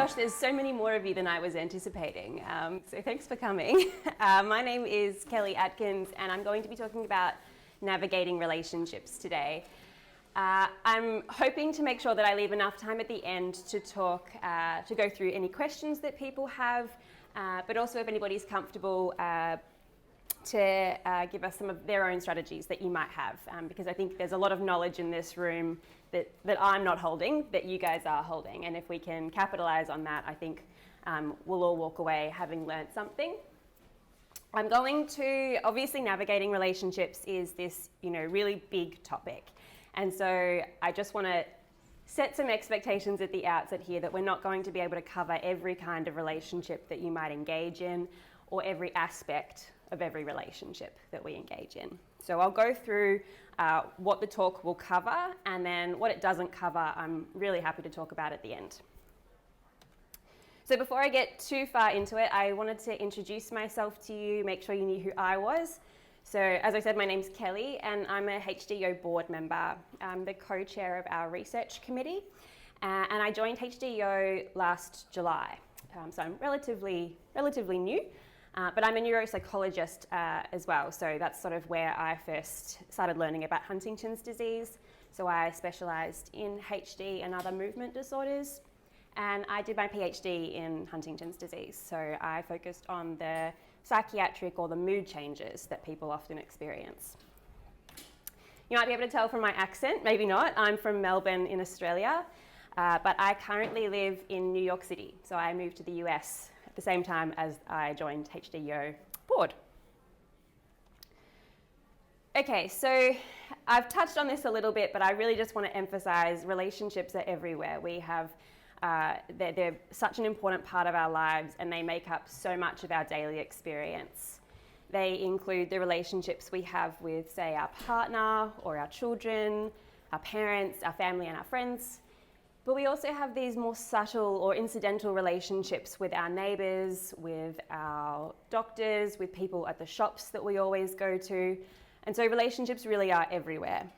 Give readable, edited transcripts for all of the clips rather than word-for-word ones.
gosh, there's so many more of you than I was anticipating, so thanks for coming. My name is Kelly Atkins, and I'm going to be talking about navigating relationships today. I'm hoping to make sure that I leave enough time at the end to talk, to go through any questions that people have, but also if anybody's comfortable to give us some of their own strategies that you might have, because I think there's a lot of knowledge in this room that I'm not holding, that you guys are holding, and if we can capitalize on that, I think we'll all walk away having learned something. I'm going to, obviously navigating relationships is this, really big topic, and so I just want to set some expectations at the outset here that we're not going to be able to cover every kind of relationship that you might engage in, or every aspect of every relationship that we engage in. So I'll go through what the talk will cover, and then what it doesn't cover, I'm really happy to talk about at the end. So before I get too far into it, I wanted to introduce myself to you, make sure you knew who I was. So as I said, my name's Kelly, and I'm a HDYO board member. I'm the co-chair of our research committee, and I joined HDYO last July. So I'm relatively new. But I'm a neuropsychologist as well, so that's sort of where I first started learning about huntingtons disease. So I specialised in HD and other movement disorders, and I did my PhD in huntingtons disease. So I focused on the psychiatric or the mood changes that people often experience. You might be able to tell from my accent, maybe not. I'm from Melbourne in Australia, but I currently live in New York City, so I moved to the US the same time as I joined HDYO board. Okay, so I've touched on this a little bit, but I really just want to emphasize relationships are everywhere. We have, they're such an important part of our lives, and they make up so much of our daily experience. They include the relationships we have with, say, our partner or our children, our parents, our family, and our friends. But we also have these more subtle or incidental relationships with our neighbours, with our doctors, with people at the shops that we always go to. And so relationships really are everywhere.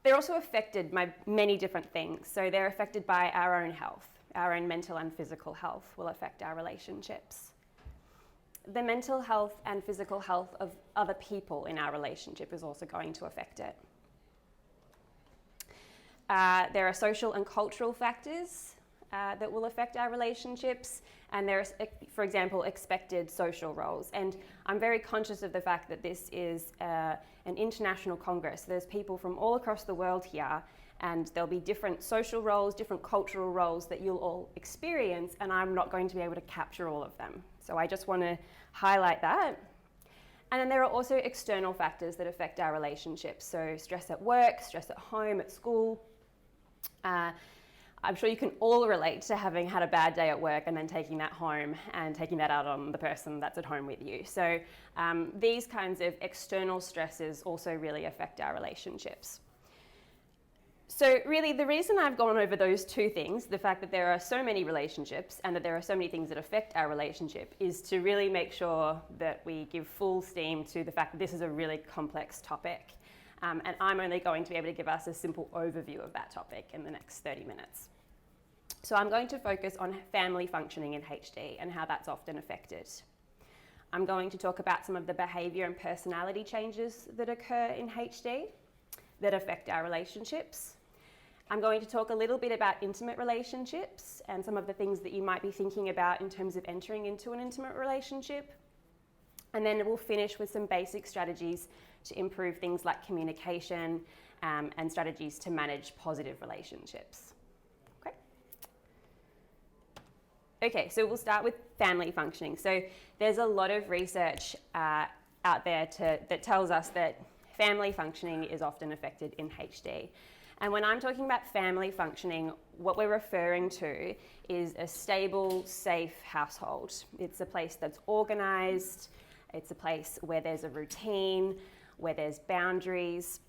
They're also affected by many different things. So they're affected by our own health. Our own mental and physical health will affect our relationships. The mental health and physical health of other people in our relationship is also going to affect it. There are social and cultural factors that will affect our relationships, and there are, for example, expected social roles. And I'm very conscious of the fact that this is an international congress. There's people from all across the world here, and there'll be different social roles, different cultural roles that you'll all experience, and I'm not going to be able to capture all of them. So I just want to highlight that. And then there are also external factors that affect our relationships. So stress at work, stress at home, at school. I'm sure you can all relate to having had a bad day at work and then taking that home and taking that out on the person that's at home with you. So these kinds of external stresses also really affect our relationships. So really the reason I've gone over those two things, the fact that there are so many relationships and that there are so many things that affect our relationship, is to really make sure that we give full steam to the fact that this is a really complex topic. And I'm only going to be able to give us a simple overview of that topic in the next 30 minutes. So I'm going to focus on family functioning in HD and how that's often affected. I'm going to talk about some of the behaviour and personality changes that occur in HD that affect our relationships. I'm going to talk a little bit about intimate relationships and some of the things that you might be thinking about in terms of entering into an intimate relationship. And then we'll finish with some basic strategies to improve things like communication and strategies to manage positive relationships. Okay, so we'll start with family functioning. So there's a lot of research out there that tells us that family functioning is often affected in HD. And when I'm talking about family functioning, what we're referring to is a stable, safe household. It's a place that's organised. It's a place where there's a routine, where there's boundaries,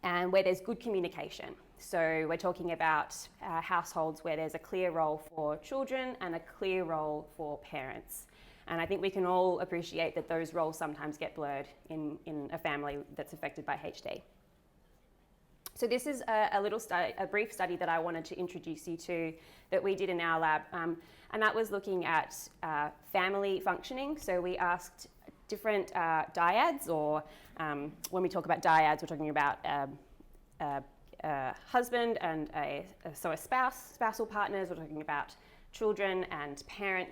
and where there's good communication. So we're talking about households where there's a clear role for children and a clear role for parents. And I think we can all appreciate that those roles sometimes get blurred in a family that's affected by HD. So this is a brief study that I wanted to introduce you to that we did in our lab, and that was looking at family functioning. So we asked different dyads, or when we talk about dyads, we're talking about a husband and a spousal partners. We're talking about children and parent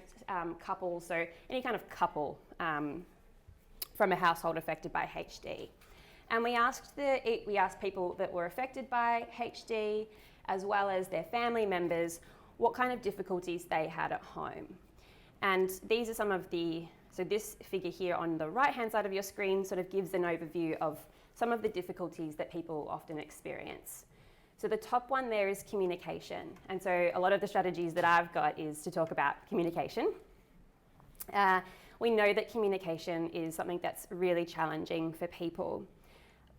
couples, so any kind of couple from a household affected by HD. And we asked people that were affected by HD, as well as their family members, what kind of difficulties they had at home. And these are some of so this figure here on the right-hand side of your screen sort of gives an overview of some of the difficulties that people often experience. So the top one there is communication. And so a lot of the strategies that I've got is to talk about communication. We know that communication is something that's really challenging for people.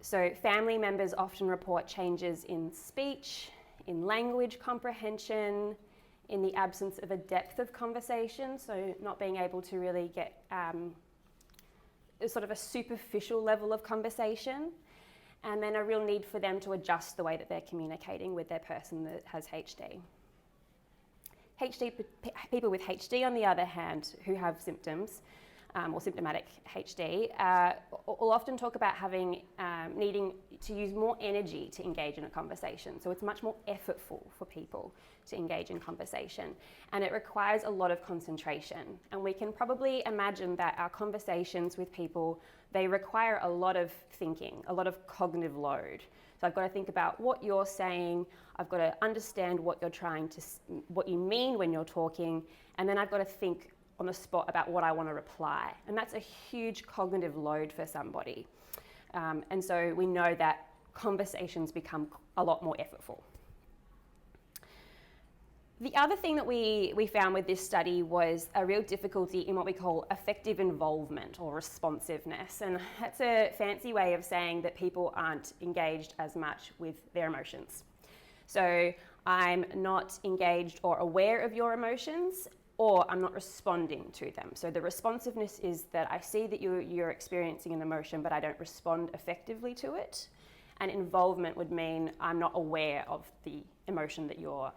So family members often report changes in speech, in language comprehension, in the absence of a depth of conversation, so not being able to really get sort of a superficial level of conversation, and then a real need for them to adjust the way that they're communicating with their person that has HD. People with HD, on the other hand, who have symptoms, or symptomatic HD, will often talk about needing to use more energy to engage in a conversation. So it's much more effortful for people to engage in conversation, and it requires a lot of concentration. And we can probably imagine that our conversations with people, they require a lot of thinking, a lot of cognitive load. So I've got to think about what you're saying, I've got to understand what you mean when you're talking, and then I've got to think on the spot about what I want to reply. And that's a huge cognitive load for somebody. And so we know that conversations become a lot more effortful. The other thing that we found with this study was a real difficulty in what we call effective involvement or responsiveness. And that's a fancy way of saying that people aren't engaged as much with their emotions. So I'm not engaged or aware of your emotions, or I'm not responding to them. So the responsiveness is that I see that you're experiencing an emotion, but I don't respond effectively to it. And involvement would mean I'm not aware of the emotion that you're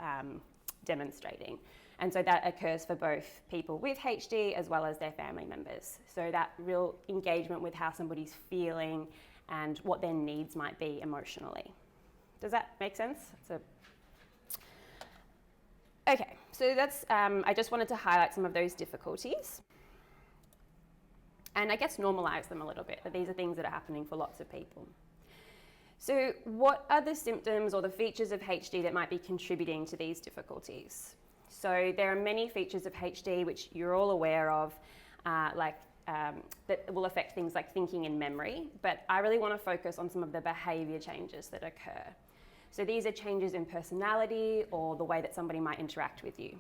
demonstrating. And so that occurs for both people with HD as well as their family members. So that real engagement with how somebody's feeling and what their needs might be emotionally. Does that make sense? Okay, so that's, I just wanted to highlight some of those difficulties and I guess normalize them a little bit, that these are things that are happening for lots of people. So what are the symptoms or the features of HD that might be contributing to these difficulties? So there are many features of HD which you're all aware of, that will affect things like thinking and memory, but I really want to focus on some of the behaviour changes that occur. So these are changes in personality or the way that somebody might interact with you.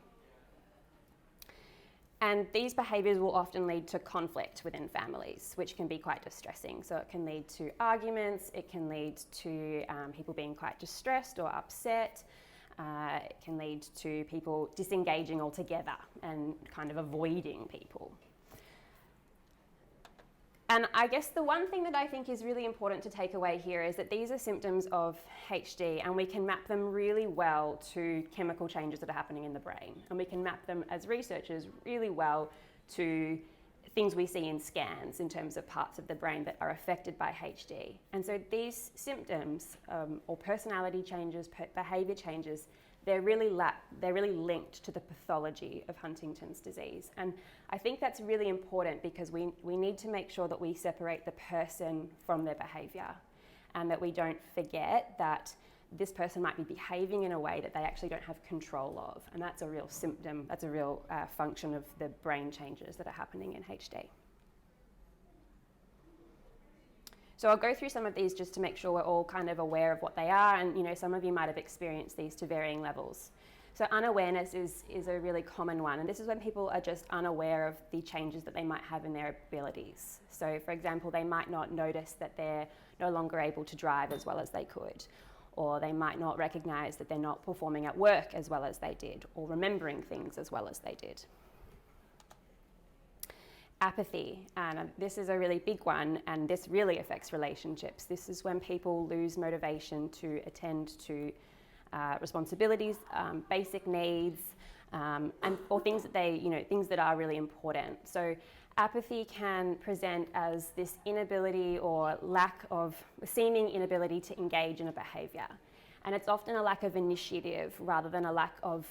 And these behaviours will often lead to conflict within families, which can be quite distressing. So it can lead to arguments, it can lead to people being quite distressed or upset, it can lead to people disengaging altogether and kind of avoiding people. And I guess the one thing that I think is really important to take away here is that these are symptoms of HD, and we can map them really well to chemical changes that are happening in the brain. And we can map them as researchers really well to things we see in scans in terms of parts of the brain that are affected by HD. And so these symptoms or personality changes, behaviour changes, they're really linked to the pathology of Huntington's disease. And I think that's really important because we need to make sure that we separate the person from their behaviour, and that we don't forget that this person might be behaving in a way that they actually don't have control of. And that's a real symptom, that's a real function of the brain changes that are happening in HD. So I'll go through some of these just to make sure we're all kind of aware of what they are, and some of you might have experienced these to varying levels. So unawareness is a really common one, and this is when people are just unaware of the changes that they might have in their abilities. So for example, they might not notice that they're no longer able to drive as well as they could, or they might not recognise that they're not performing at work as well as they did, or remembering things as well as they did. Apathy, and this is a really big one, and this really affects relationships. This is when people lose motivation to attend to responsibilities, basic needs, or things that things that are really important. So apathy can present as this inability or lack of, seeming inability to engage in a behaviour. And it's often a lack of initiative rather than a lack of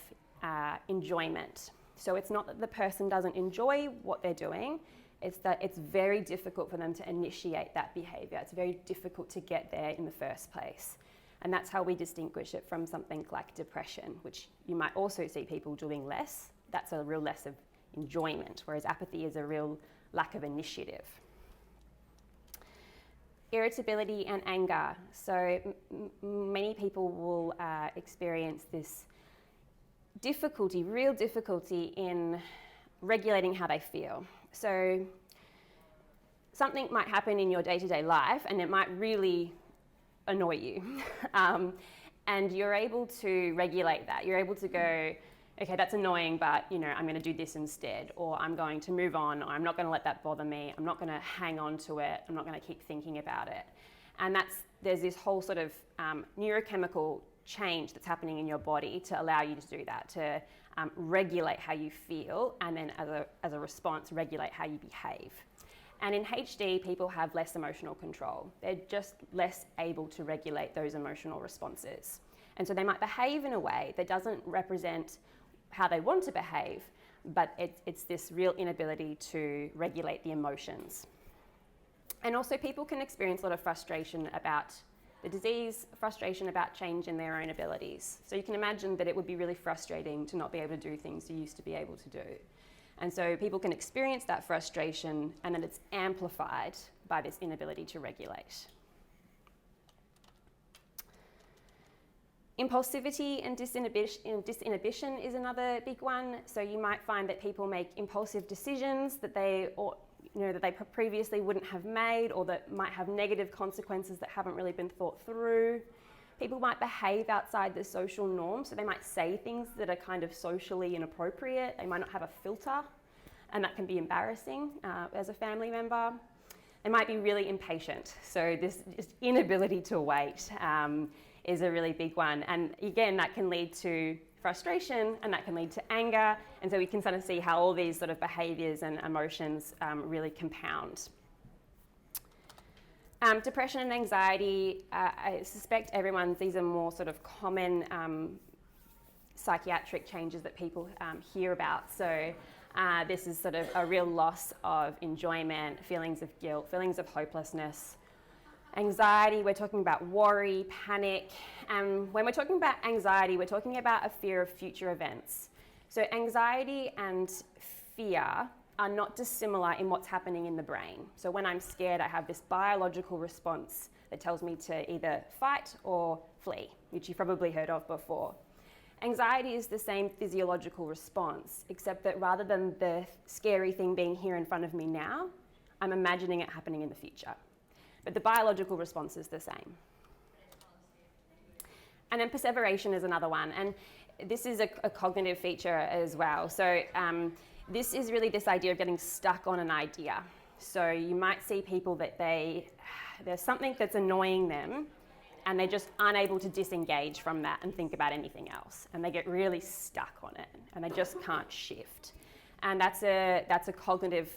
enjoyment. So it's not that the person doesn't enjoy what they're doing, it's that it's very difficult for them to initiate that behaviour. It's very difficult to get there in the first place. And that's how we distinguish it from something like depression, which you might also see people doing less. That's a real less of enjoyment, whereas apathy is a real lack of initiative. Irritability and anger. So many people will experience this difficulty, real difficulty in regulating how they feel. So something might happen in your day-to-day life and it might really annoy you. And you're able to regulate that. You're able to go, okay, that's annoying, but I'm going to do this instead, or I'm going to move on, or I'm not going to let that bother me. I'm not going to hang on to it. I'm not going to keep thinking about it. And there's this whole sort of neurochemical change that's happening in your body to allow you to do that, to regulate how you feel, and then as a response, regulate how you behave. And in HD, people have less emotional control. They're just less able to regulate those emotional responses. And so they might behave in a way that doesn't represent how they want to behave, but it's this real inability to regulate the emotions. And also people can experience a lot of frustration about the disease, frustration about change in their own abilities. So you can imagine that it would be really frustrating to not be able to do things you used to be able to do. And so people can experience that frustration, and then it's amplified by this inability to regulate. Impulsivity and disinhibition is another big one. So you might find that people make impulsive decisions that they previously wouldn't have made, or that might have negative consequences that haven't really been thought through. People might behave outside the social norm, so they might say things that are kind of socially inappropriate. They might not have a filter, and that can be embarrassing as a family member. They might be really impatient, so this just inability to wait is a really big one. And again, that can lead to frustration, and that can lead to anger, and so we can sort of see how all these sort of behaviours and emotions really compound. Depression and anxiety, I suspect these are more sort of common psychiatric changes that people hear about. So this is sort of a real loss of enjoyment, feelings of guilt, feelings of hopelessness. Anxiety, we're talking about worry, panic. And when we're talking about anxiety, we're talking about a fear of future events. So anxiety and fear are not dissimilar in what's happening in the brain. So when I'm scared, I have this biological response that tells me to either fight or flee, which you've probably heard of before. Anxiety is the same physiological response, except that rather than the scary thing being here in front of me now, I'm imagining it happening in the future. But the biological response is the same. And then perseveration is another one. And this is a cognitive feature as well. So this is really this idea of getting stuck on an idea. So you might see people that there's something that's annoying them, and they're just unable to disengage from that and think about anything else. And they get really stuck on it, and they just can't shift. And that's a cognitive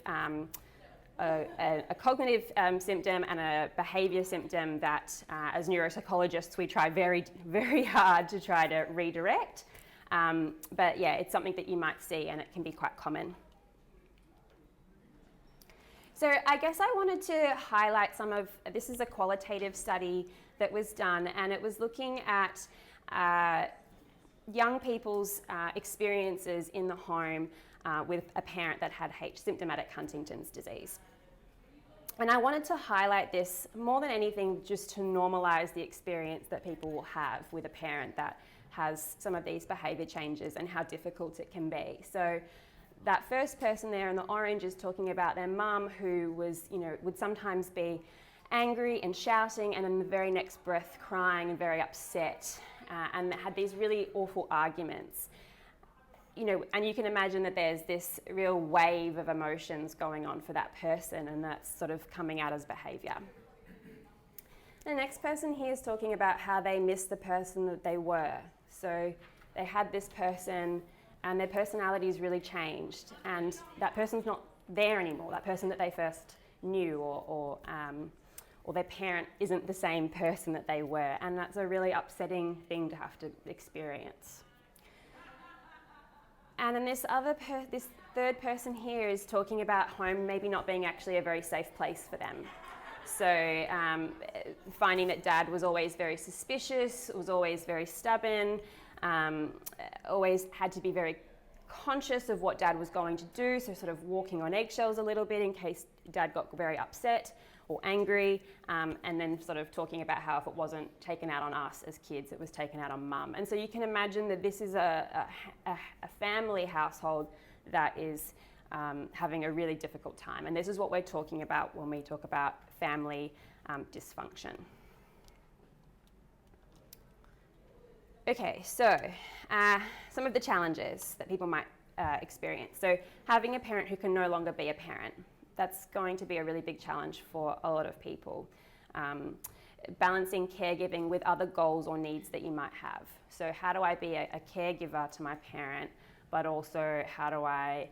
symptom and a behaviour symptom that, as neuropsychologists, we try very, very hard to try to redirect. But yeah, it's something that you might see, and it can be quite common. So I guess I wanted to highlight this is a qualitative study that was done, and it was looking at young people's experiences in the home with a parent that had symptomatic Huntington's disease. And I wanted to highlight this more than anything just to normalise the experience that people will have with a parent that has some of these behaviour changes and how difficult it can be. So that first person there in the orange is talking about their mum, who would sometimes be angry and shouting, and in the very next breath crying and very upset, and had these really awful arguments. and you can imagine that there's this real wave of emotions going on for that person, and that's sort of coming out as behaviour. The next person here is talking about how they miss the person that they were. So they had this person and their personality's really changed, and that person's not there anymore, that person that they first knew, or their parent isn't the same person that they were, and that's a really upsetting thing to have to experience. And then this third person here is talking about home maybe not being actually a very safe place for them. So finding that dad was always very suspicious, was always very stubborn, always had to be very conscious of what dad was going to do, so sort of walking on eggshells a little bit in case dad got very upset or angry, and then sort of talking about how if it wasn't taken out on us as kids, it was taken out on mum. And so you can imagine that this is a family household that is having a really difficult time. And this is what we're talking about when we talk about family dysfunction. Okay, so some of the challenges that people might experience. So having a parent who can no longer be a parent. That's going to be a really big challenge for a lot of people. Balancing caregiving with other goals or needs that you might have. So how do I be a caregiver to my parent, but also how do I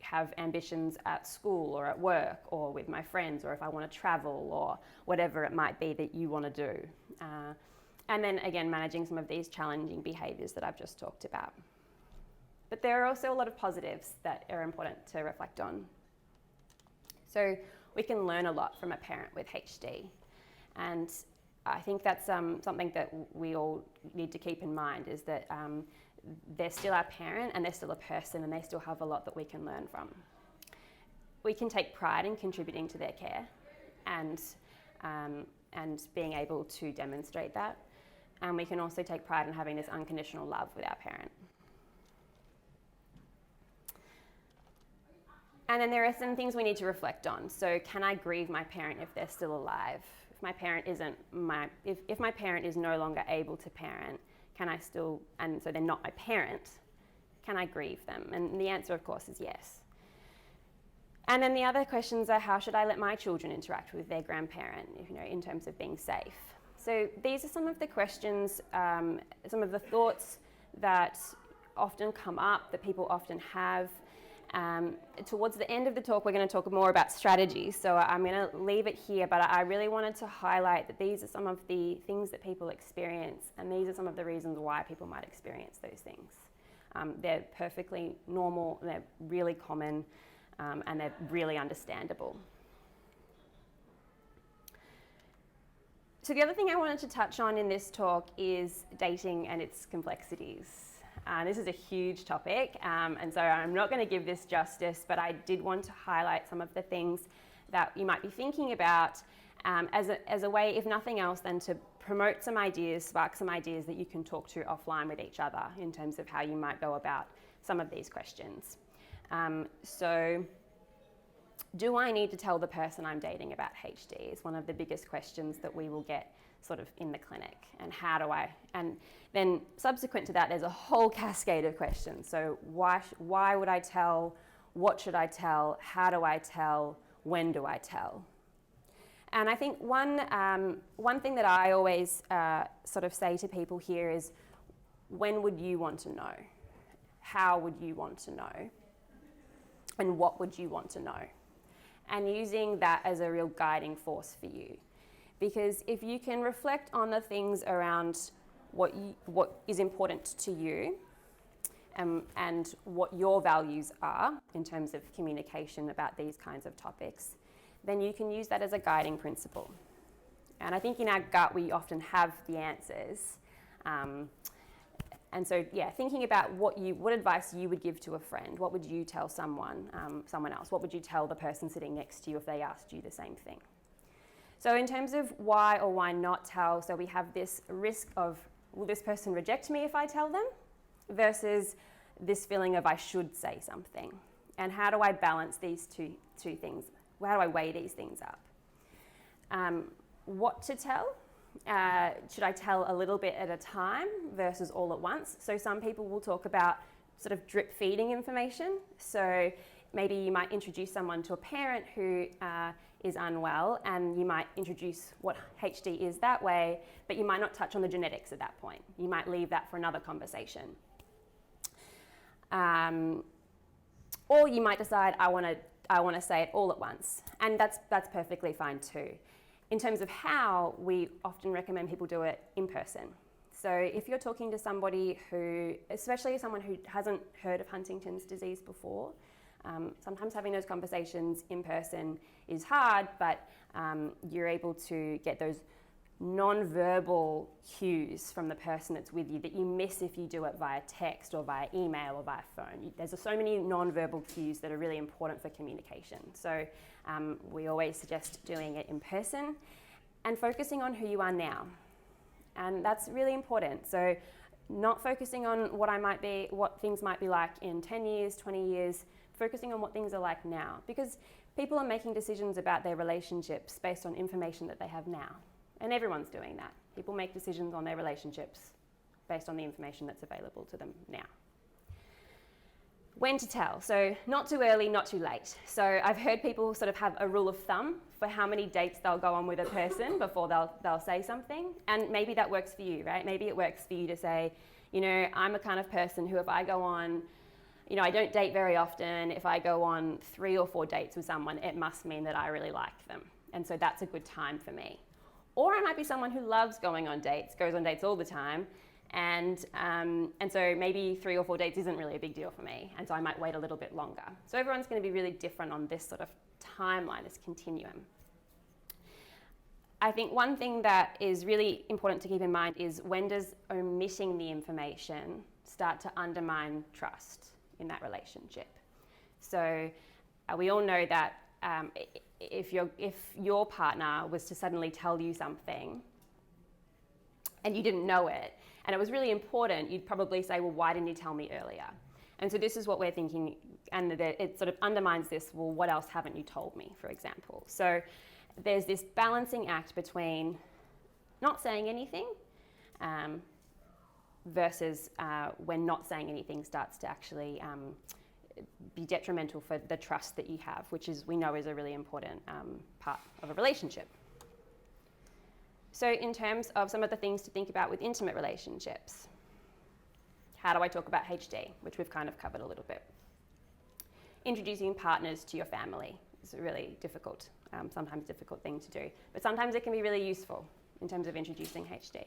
have ambitions at school or at work or with my friends, or if I want to travel or whatever it might be that you want to do. And then again, managing some of these challenging behaviours that I've just talked about. But there are also a lot of positives that are important to reflect on. So we can learn a lot from a parent with HD. And I think that's something that we all need to keep in mind, is that they're still our parent and they're still a person, and they still have a lot that we can learn from. We can take pride in contributing to their care and being able to demonstrate that. And we can also take pride in having this unconditional love with our parent. And then there are some things we need to reflect on. So can I grieve my parent if they're still alive? If my parent if my parent is no longer able to parent, can I still, and so they're not my parent, can I grieve them? And the answer, of course, is yes. And then the other questions are, how should I let my children interact with their grandparent, in terms of being safe? So these are some of the questions, some of the thoughts that often come up, that people often have. Towards the end of the talk, we're going to talk more about strategies, so I'm going to leave it here, but I really wanted to highlight that these are some of the things that people experience, and these are some of the reasons why people might experience those things. They're perfectly normal, they're really common, and they're really understandable. So the other thing I wanted to touch on in this talk is dating and its complexities. This is a huge topic, and so I'm not going to give this justice, but I did want to highlight some of the things that you might be thinking about as a way, if nothing else, then to promote some ideas, spark some ideas that you can talk to offline with each other in terms of how you might go about some of these questions. So, do I need to tell the person I'm dating about HD is one of the biggest questions that we will get sort of in the clinic. And how do I, and then subsequent to that, there's a whole cascade of questions. So why would I tell? What should I tell? How do I tell? When do I tell? And I think one thing that I always sort of say to people here is, when would you want to know? How would you want to know? And what would you want to know? And using that as a real guiding force for you. Because if you can reflect on the things around what is important to you, and what your values are in terms of communication about these kinds of topics, then you can use that as a guiding principle. And I think in our gut we often have the answers. And so, thinking about what advice you would give to a friend. What would you tell someone else? What would you tell the person sitting next to you if they asked you the same thing? So in terms of why or why not tell, so we have this risk of, will this person reject me if I tell them? Versus this feeling of I should say something. And how do I balance these two things? How do I weigh these things up? What to tell? Should I tell a little bit at a time versus all at once? So some people will talk about sort of drip feeding information. So maybe you might introduce someone to a parent who is unwell, and you might introduce what HD is that way, but you might not touch on the genetics at that point. You might leave that for another conversation. Or you might decide, I want to say it all at once, and that's perfectly fine too. In terms of how, we often recommend people do it in person. So if you're talking to somebody who, especially someone who hasn't heard of Huntington's disease before, sometimes having those conversations in person is hard, but you're able to get those non-verbal cues from the person that's with you that you miss if you do it via text or via email or via phone. There's so many non-verbal cues that are really important for communication. So we always suggest doing it in person and focusing on who you are now. And that's really important. So not focusing on what things might be like in 10 years, 20 years, focusing on what things are like now. Because people are making decisions about their relationships based on information that they have now. And everyone's doing that. People make decisions on their relationships based on the information that's available to them now. When to tell. So not too early, not too late. So I've heard people sort of have a rule of thumb for how many dates they'll go on with a person before they'll say something. And maybe that works for you, right? Maybe it works for you to say, I'm a kind of person who, if I go on, I don't date very often. If I go on 3 or 4 dates with someone, it must mean that I really like them. And so that's a good time for me. Or I might be someone who loves going on dates, goes on dates all the time, and so maybe 3 or 4 dates isn't really a big deal for me, and so I might wait a little bit longer. So everyone's going to be really different on this sort of timeline, this continuum. I think one thing that is really important to keep in mind is, when does omitting the information start to undermine trust in that relationship? So we all know that if your partner was to suddenly tell you something and you didn't know it, and it was really important, you'd probably say, well, why didn't you tell me earlier? And so this is what we're thinking, and it sort of undermines this, well, what else haven't you told me, for example? So there's this balancing act between not saying anything versus when not saying anything starts to actually be detrimental for the trust that you have, which we know is a really important part of a relationship. So in terms of some of the things to think about with intimate relationships, how do I talk about HD, which we've kind of covered a little bit. Introducing partners to your family is a really difficult, sometimes difficult thing to do, but sometimes it can be really useful in terms of introducing HD.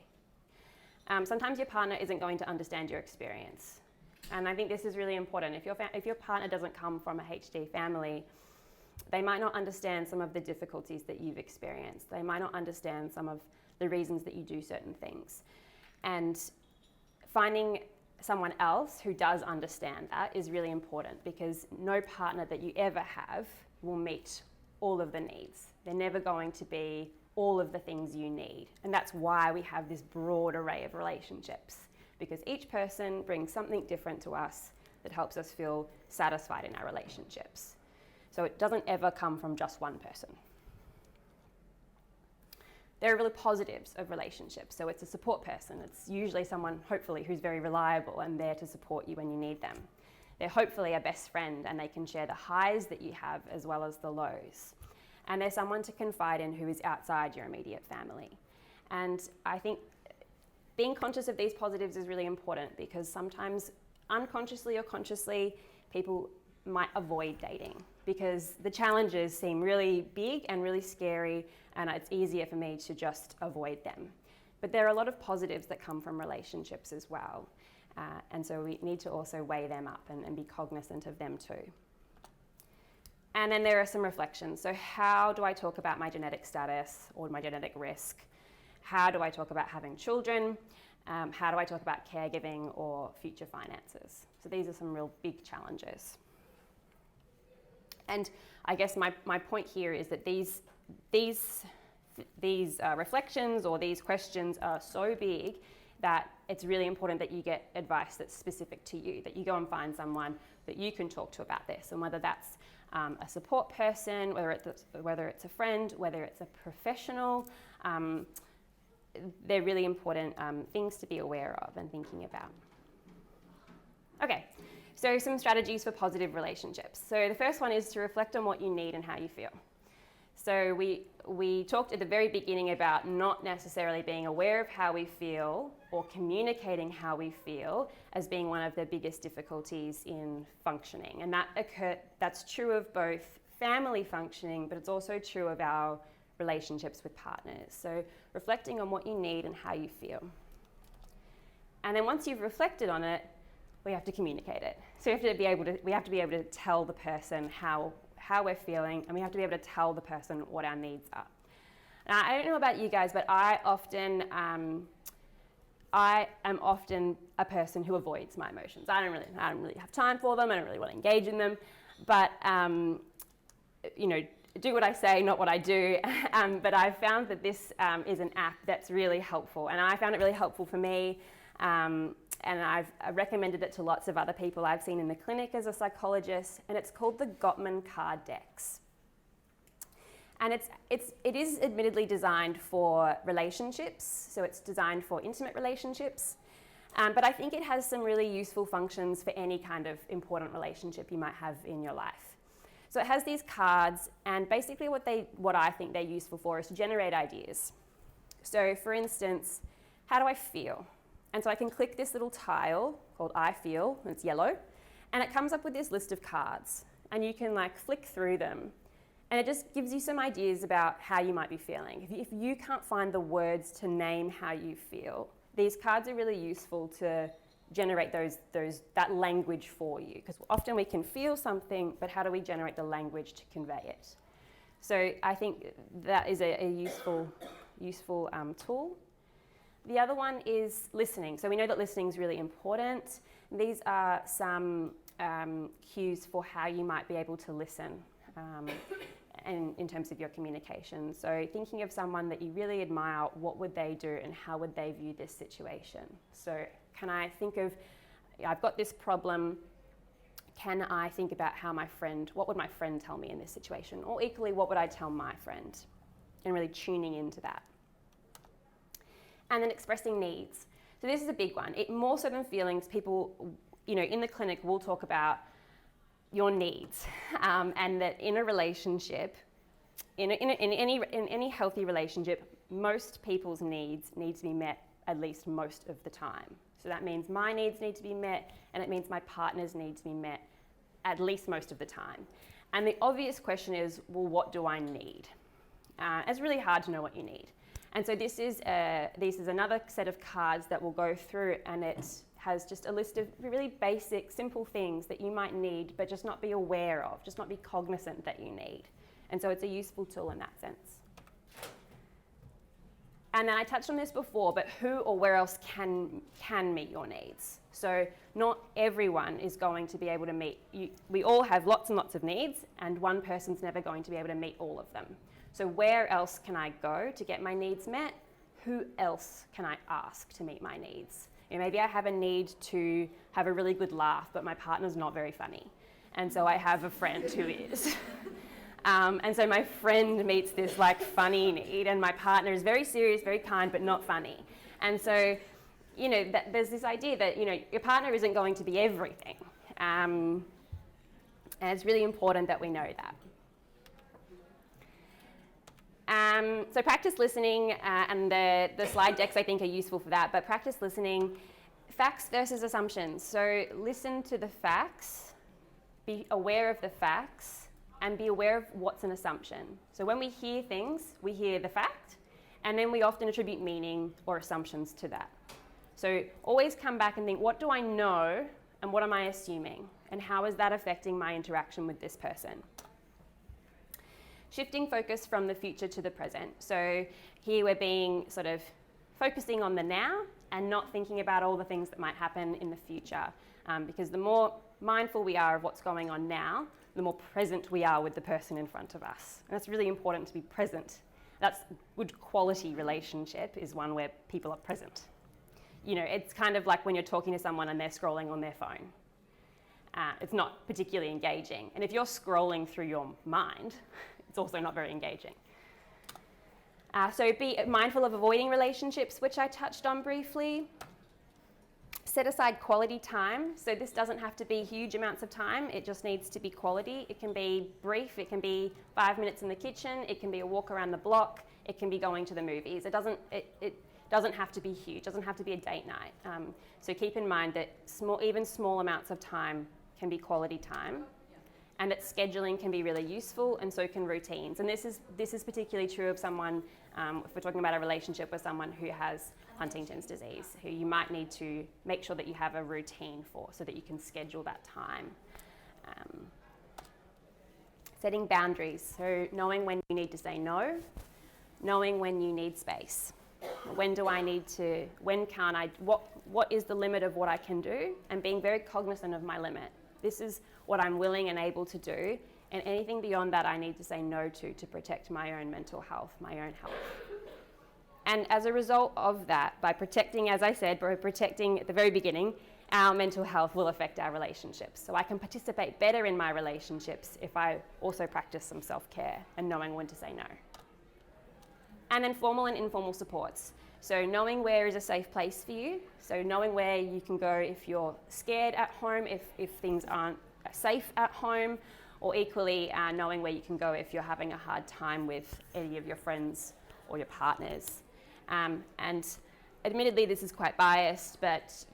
Sometimes your partner isn't going to understand your experience. And I think this is really important. If your partner doesn't come from a HD family, they might not understand some of the difficulties that you've experienced. They might not understand some of the reasons that you do certain things. And finding someone else who does understand that is really important, because no partner that you ever have will meet all of the needs. They're never going to be all of the things you need. And that's why we have this broad array of relationships, because each person brings something different to us that helps us feel satisfied in our relationships. So it doesn't ever come from just one person. There are really positives of relationships. So it's a support person. It's usually someone, hopefully, who's very reliable and there to support you when you need them. They're hopefully a best friend, and they can share the highs that you have as well as the lows. And they're someone to confide in who is outside your immediate family. And I think being conscious of these positives is really important, because sometimes unconsciously or consciously, people might avoid dating because the challenges seem really big and really scary, and it's easier for me to just avoid them. But there are a lot of positives that come from relationships as well. And so we need to also weigh them up and be cognizant of them too. And then there are some reflections. So how do I talk about my genetic status or my genetic risk? How do I talk about having children? How do I talk about caregiving or future finances? So these are some real big challenges. And I guess my point here is that these reflections or these questions are so big that it's really important that you get advice that's specific to you, that you go and find someone that you can talk to about this, and whether that's a support person, whether it's a friend, whether it's a professional, they're really important things to be aware of and thinking about. Okay, So some strategies for positive relationships. So the first one is to reflect on what you need and how you feel. So we talked at the very beginning about not necessarily being aware of how we feel or communicating how we feel as being one of the biggest difficulties in functioning. And that's true of both family functioning, but it's also true of our relationships with partners. So reflecting on what you need and how you feel. And then once you've reflected on it, we have to communicate it. So we have to be able to tell the person how we're feeling, and we have to be able to tell the person what our needs are. Now, I don't know about you guys, but I am often a person who avoids my emotions. I don't really have time for them. I don't really want to engage in them. But do what I say, not what I do. But I've found that this is an app that's really helpful, and I found it really helpful for me. And I've recommended it to lots of other people I've seen in the clinic as a psychologist, and it's called the Gottman Card Decks. And it is admittedly designed for relationships, so it's designed for intimate relationships, but I think it has some really useful functions for any kind of important relationship you might have in your life. So it has these cards, and basically what I think they're useful for is to generate ideas. So for instance, how do I feel? And so I can click this little tile called I feel, and it's yellow, and it comes up with this list of cards, and you can flick through them, and it just gives you some ideas about how you might be feeling. If you can't find the words to name how you feel, these cards are really useful to generate that language for you, because often we can feel something, but how do we generate the language to convey it? So I think that is a useful tool. The other one is listening. So we know that listening is really important. These are some cues for how you might be able to listen and in terms of your communication. So thinking of someone that you really admire, what would they do and how would they view this situation? So can I think of, I've got this problem, can I think about what would my friend tell me in this situation? Or equally, what would I tell my friend? And really tuning into that. And then expressing needs. So this is a big one. More so than feelings, people, in the clinic will talk about your needs, and that in a relationship, in any healthy relationship, most people's needs need to be met at least most of the time. So that means my needs need to be met, and it means my partner's need to be met at least most of the time. And the obvious question is, well, what do I need? It's really hard to know what you need. And so this is another set of cards that will go through, and it has just a list of really basic, simple things that you might need, but just not be aware of, just not be cognizant that you need. And so it's a useful tool in that sense. And then I touched on this before, but who or where else can meet your needs? So not everyone is going to be able to meet you. We all have lots and lots of needs, and one person's never going to be able to meet all of them. So where else can I go to get my needs met? Who else can I ask to meet my needs? Maybe I have a need to have a really good laugh, but my partner's not very funny. And so I have a friend who is. And so my friend meets this funny need, and my partner is very serious, very kind, but not funny. And so, there's this idea that, your partner isn't going to be everything. And it's really important that we know that. So practice listening, and the slide decks I think are useful for that, but practice listening, facts versus assumptions. So listen to the facts, be aware of the facts, and be aware of what's an assumption. So when we hear things, we hear the fact, and then we often attribute meaning or assumptions to that. So always come back and think, what do I know, and what am I assuming? And how is that affecting my interaction with this person? Shifting focus from the future to the present. So here we're being focusing on the now and not thinking about all the things that might happen in the future. Because the more mindful we are of what's going on now, the more present we are with the person in front of us. And that's really important to be present. That's good quality relationship is one where people are present. It's kind of like when you're talking to someone and they're scrolling on their phone. It's not particularly engaging. And if you're scrolling through your mind, it's also not very engaging. So be mindful of avoiding relationships, which I touched on briefly. Set aside quality time. So this doesn't have to be huge amounts of time. It just needs to be quality. It can be brief. It can be 5 minutes in the kitchen. It can be a walk around the block. It can be going to the movies. It doesn't have to be huge. It doesn't have to be a date night. So keep in mind that even small amounts of time can be quality time, and that scheduling can be really useful, and so can routines. And this is particularly true of someone, if we're talking about a relationship with someone who has Huntington's disease, who you might need to make sure that you have a routine for, so that you can schedule that time. Setting boundaries, so knowing when you need to say no, knowing when you need space. When do I need to, when can't I, what is the limit of what I can do, and being very cognizant of my limit. This is what I'm willing and able to do, and anything beyond that I need to say no to protect my own mental health, my own health. And as a result of that, by protecting, as I said, by protecting at the very beginning, our mental health will affect our relationships. So I can participate better in my relationships if I also practice some self-care and knowing when to say no. And then formal and informal supports. So knowing where is a safe place for you. So knowing where you can go if you're scared at home, if things aren't safe at home, or equally knowing where you can go if you're having a hard time with any of your friends or your partners. And admittedly, this is quite biased, but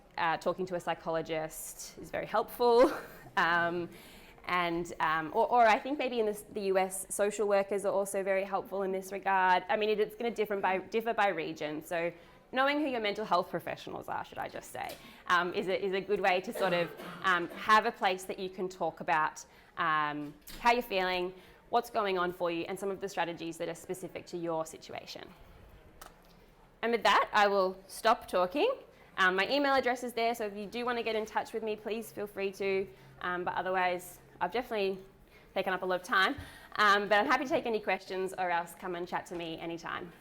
talking to a psychologist is very helpful. Or I think maybe in the US, social workers are also very helpful in this regard. I mean, it's going to differ by region. So knowing who your mental health professionals are, should I just say, is a good way to sort of have a place that you can talk about how you're feeling, what's going on for you, and some of the strategies that are specific to your situation. And with that, I will stop talking. My email address is there, so if you do want to get in touch with me, please feel free to. But otherwise, I've definitely taken up a lot of time. But I'm happy to take any questions, or else come and chat to me anytime.